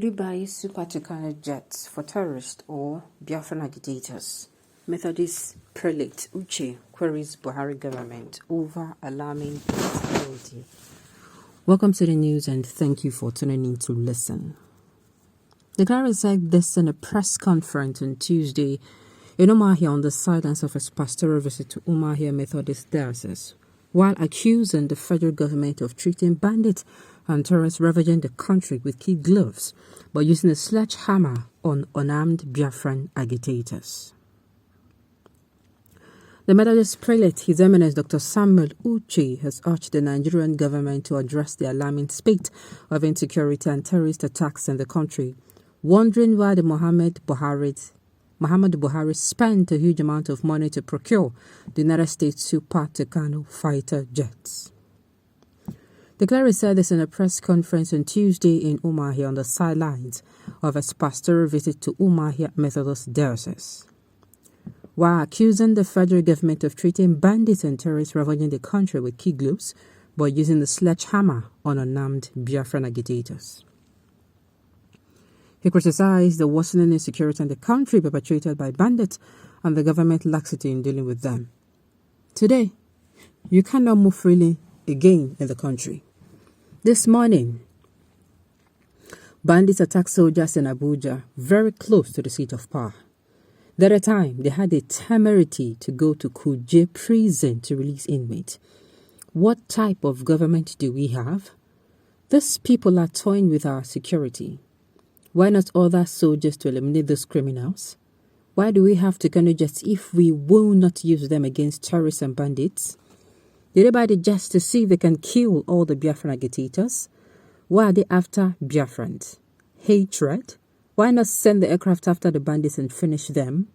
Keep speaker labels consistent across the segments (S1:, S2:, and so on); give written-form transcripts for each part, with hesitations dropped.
S1: Will you buy super TUCANO jets for terrorists or Biafran agitators? Methodist prelate Uche queries Buhari government over alarming insecurity. Welcome to the news and thank you for tuning in to listen. The cleric said this in a press conference on Tuesday in Umuahia on the silence of his pastoral visit to Umuahia Methodist Diocese, while accusing the federal government of treating bandits and terrorists ravaging the country with kid gloves by using a sledgehammer on unarmed Biafran agitators. The Methodist prelate, His Eminence Dr. Samuel Uche, has urged the Nigerian government to address the alarming spate of insecurity and terrorist attacks in the country, wondering why the Muhammad Buhari spent a huge amount of money to procure the United States Super TUCANO fighter jets. The cleric said this in a press conference on Tuesday in Umuahia on the sidelines of his pastoral visit to Umuahia Methodist Diocese, while accusing the federal government of treating bandits and terrorists ravaging the country with key gloves by using the sledgehammer on unarmed Biafran agitators. He criticized the worsening insecurity in the country perpetrated by bandits and the government laxity in dealing with them. Today, you cannot move freely again in the country. This morning, bandits attacked soldiers in Abuja, very close to the seat of power. At a time, they had the temerity to go to Kuje prison to release inmates. What type of government do we have? These people are toying with our security. Why not order soldiers to eliminate those criminals? Why do we have TUCANO jets if we will not use them against terrorists and bandits? Did they buy the jets to see if they can kill all the Biafran agitators? Why are they after Biafrans? Hatred? Why not send the aircraft after the bandits and finish them?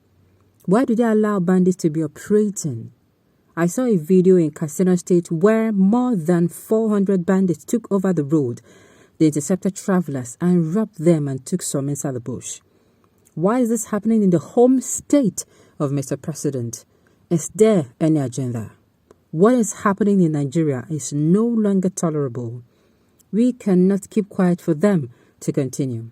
S1: Why do they allow bandits to be operating? I saw a video in Katsina State where more than 400 bandits took over the road. They intercepted travelers and robbed them and took some inside the bush. Why is this happening in the home state of Mr. President? Is there any agenda? What is happening in Nigeria is no longer tolerable. We cannot keep quiet for them to continue.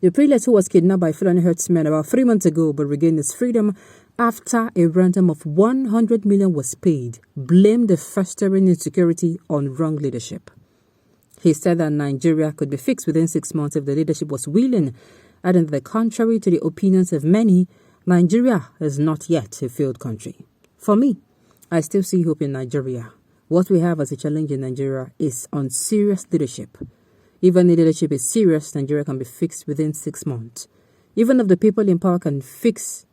S1: The prelate who was kidnapped by Fulani herdsmen about 3 months ago but regained his freedom after a ransom of 100 million was paid, blamed the festering insecurity on wrong leadership. He said that Nigeria could be fixed within 6 months if the leadership was willing, adding that contrary to the opinions of many, Nigeria is not yet a failed country. For me, I still see hope in Nigeria. What we have as a challenge in Nigeria is on serious leadership. Even if leadership is serious, Nigeria can be fixed within 6 months. Even if the people in power can fix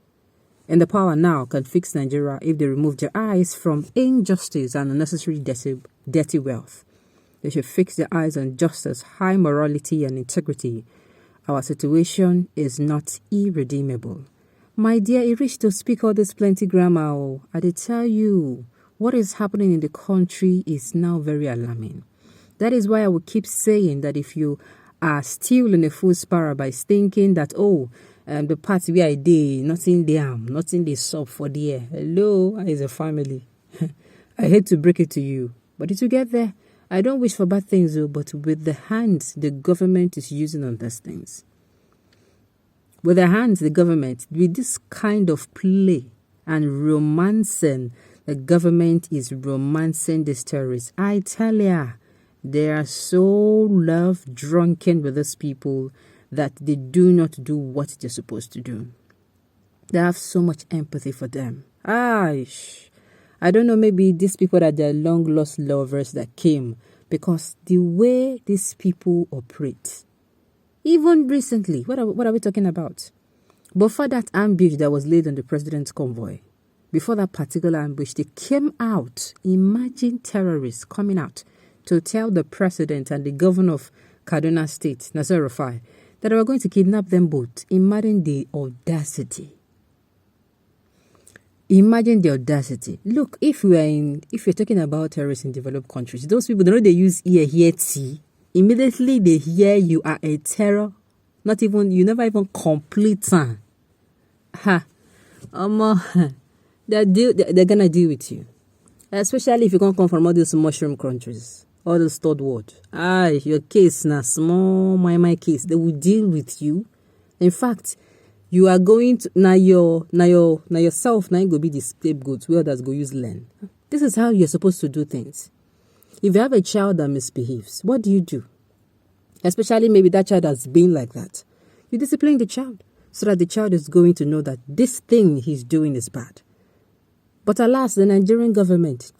S1: Nigeria if they remove their eyes from injustice and unnecessary dirty wealth. They should fix their eyes on justice, high morality and integrity. Our situation is not irredeemable. My dear, it reached to speak all this plenty grammar. I did tell you, what is happening in the country is now very alarming. That is why I will keep saying that if you are still in a fool's paradise thinking that, the party where I did, nothing they sub for the air. Hello, as a family. I hate to break it to you, but it will get there. I don't wish for bad things, though, but with the hands the government is using on these things. With the hands the government, with this kind of play and romancing, the government is romancing these terrorists. I tell ya, they are so love-drunken with these people that they do not do what they're supposed to do. They have so much empathy for them. I don't know, maybe these people are their long-lost lovers that came, because the way these people operate, even recently, what are we talking about? Before that ambush that was laid on the president's convoy, before that particular ambush, they came out. Imagine terrorists coming out to tell the president and the governor of Kaduna State, Nasir Rufai, that they were going to kidnap them both. Imagine the audacity. Imagine the audacity. Look, if you're talking about terrorists in developed countries, those people, they use hear tea. Immediately they hear you are a terror. You never even complete time. They're gonna deal with you. Especially if you can't come from all these mushroom countries. all the stored word. Your case na small, my case. They will deal with you. In fact, you are going to now yourself now go be the scapegoat where others go use learn. This is how you're supposed to do things. If you have a child that misbehaves, what do you do? Especially maybe that child has been like that. You discipline the child so that the child is going to know that this thing he's doing is bad. But alas, the Nigerian government,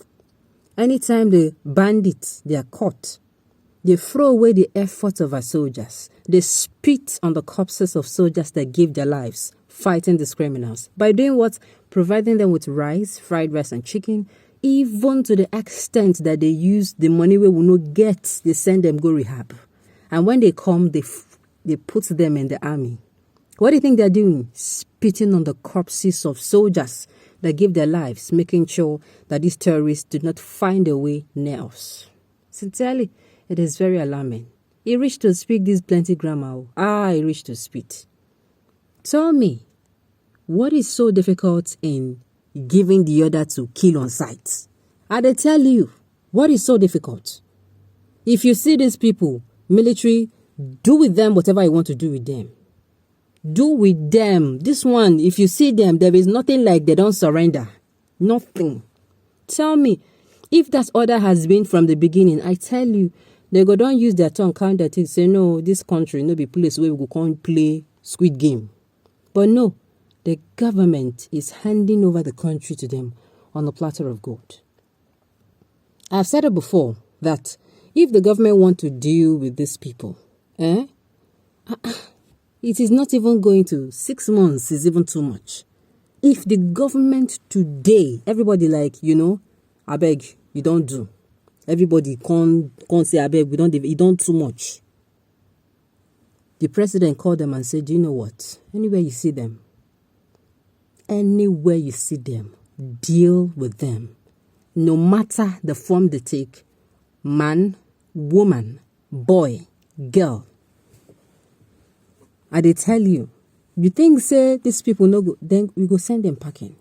S1: anytime the bandits, they are caught, they throw away the effort of our soldiers. They spit on the corpses of soldiers that gave their lives fighting these criminals. By doing what? Providing them with rice, fried rice and chicken, even to the extent that they use the money we will not get, they send them go rehab. And when they come, they put them in the army. What do you think they're doing? Spitting on the corpses of soldiers that give their lives, making sure that these terrorists do not find a way near us. Sincerely, it is very alarming. He reached to speak this plenty grammar. He reached to spit. Tell me, what is so difficult in giving the order to kill on sight? They tell you, what is so difficult? If you see these people, military, do with them whatever you want to do with them. Do with them. This one, if you see them, there is nothing like they don't surrender. Nothing. Tell me, if that order has been from the beginning, I tell you, they go don't use their tongue, count their teeth, say, no, this country, no be place where we go come play squid game. But no, the government is handing over the country to them on a platter of gold. I've said it before that if the government want to deal with these people, it is not even going to 6 months is even too much. If the government today, everybody I beg, you don't do. Everybody can't say, I beg, you don't too much. The president called them and said, do you know what? Anywhere you see them, deal with them. No matter the form they take, man, woman, boy, girl. I they tell you, you think say these people no go, then we go send them packing.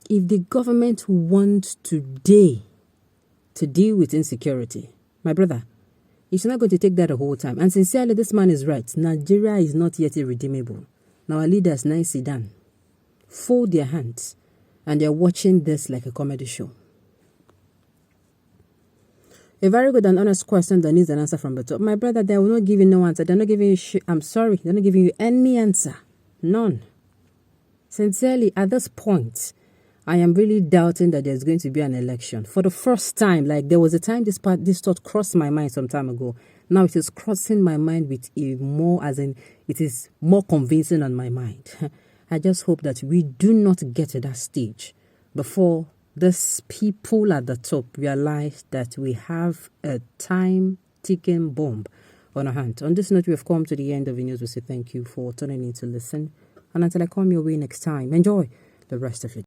S1: If the government wants today to deal with insecurity, my brother, it's not going to take that the whole time. And sincerely, this man is right. Nigeria is not yet irredeemable. Now our leaders now sit down, fold their hands, and they're watching this like a comedy show. A very good and honest question that needs an answer from the top. My brother, they will not give you no answer. They're not giving you I'm sorry. They're not giving you any answer. None. Sincerely, at this point, I am really doubting that there's going to be an election. For the first time, like there was a time this thought crossed my mind some time ago. Now it is crossing my mind with a more, as in, it is more convincing on my mind. I just hope that we do not get to that stage before these people at the top realize that we have a time-ticking bomb on our hands. On this note, we have come to the end of the news. We say thank you for tuning in to listen. And until I come your way next time, enjoy the rest of your day.